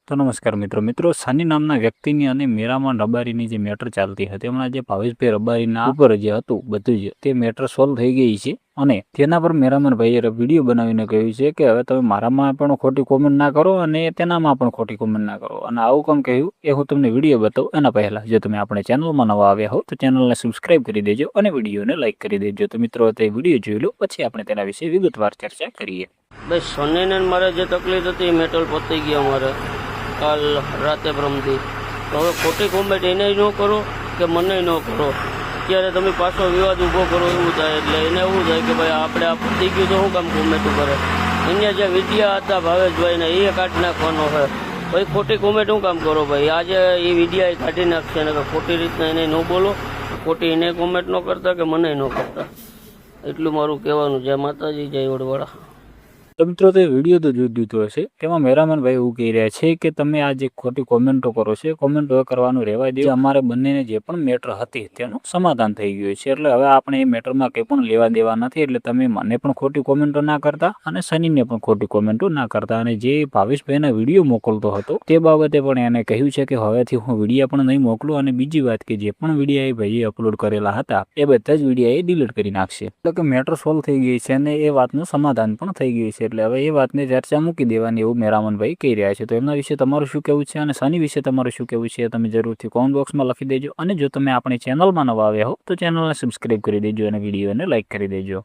તો નમસ્કાર મિત્રો સાની નામના વ્યક્તિની અને મીરામાં રબારીની જે મેટર ચાલતી હતી હમણાં જે ભાવેશભાઈ રબારીના ઉપર જે હતું બધું જ તે મેટર સોલ્વ થઈ ગઈ છે અને તેના પર મેરામનભાઈએ વિડીયો બનાવીને કહ્યું છે કે હવે તમે મારામાં પણ ખોટી કોમેન્ટ ના કરો અને તેનામાં પણ ખોટી કોમેન્ટ ના કરો અને આવું કેમ કહ્યું એ હું તમને વિડીયો બતાવું એના પહેલા જો તમે આપણે ચેનલમાં નવા આવ્યા હો તો ચેનલને સબસ્ક્રાઇબ કરી દેજો અને વિડીયોને લાઇક કરી દેજો તો મિત્રો તે વિડીયો જોઈ લો પછી આપણે તેના વિશે વિગતવાર ચર્ચા કરીએ। ભાઈ સનીને મારે જે તકલીફ હતી મેટલ પતી ગઈ અમારે કાલ રાતે બ્રહ્મથી તો હવે ખોટી કોમેન્ટ એને ન કરો કે મને ન કરો અત્યારે તમે પાછો વિવાદ ઊભો કરો એવું થાય એટલે એને એવું થાય કે ભાઈ આપણે આ પતી ગયું તો શું કામ કોમેન્ટ કરે અહીંયા જે વિડીયા હતા ભાવેશભાઈને એ કાઢી નાખવાનો છે ભાઈ ખોટી કોમેન્ટ શું કામ કરો ભાઈ આજે એ વિડીયા એ કાઢી નાખશે ને કે ખોટી રીતના એને ન બોલો ખોટી એને કોમેન્ટ ન કરતા કે મને ન કરતા એટલું મારું કહેવાનું જય માતાજી જય વડવાળા। તો મિત્રો તે વિડીયો તો જોઈ દીધો હશે તેમાં મેરામનભાઈ એવું કહી રહ્યા છે કે તમે આ જે ખોટી કોમેન્ટો કરો છો કોમેન્ટો કરવાનું રહેવા દે અમારે બંનેને જે પણ મેટર હતી તેનું સમાધાન થઈ ગયું છે એટલે હવે આપણે એ મેટરમાં કંઈ પણ લેવા દેવા નથી એટલે તમે મને પણ ખોટી કોમેન્ટો ના કરતા અને સનીને પણ ખોટી કોમેન્ટો ના કરતા અને જે ભાવેશભાઈના વિડીયો મોકલતો હતો તે બાબતે પણ એને કહ્યું છે કે હવેથી હું વિડીયો પણ નહીં મોકલું અને બીજી વાત કે જે પણ વિડીયો એ ભાઈએ અપલોડ કરેલા હતા એ બધા જ વિડીયો એ ડિલીટ કરી નાખશે એટલે કે મેટર સોલ્વ થઈ ગઈ છે અને એ વાતનું સમાધાન પણ થઈ ગયું છે એટલે હવે એ વાતને ચર્ચા મૂકી દેવાની એવું મેરામનભાઈ કહી રહ્યા છે। તો એમના વિશે તમારું શું કહેવું છે અને સની વિશે તમારું શું કહેવું છે તમે જરૂરથી કોમેન્ટ બોક્સમાં લખી દેજો અને જો તમે આપણી ચેનલમાં નવા આવ્યા હો તો ચેનલને સબસ્ક્રાઇબ કરી દેજો અને વિડીયોને લાઇક કરી દેજો।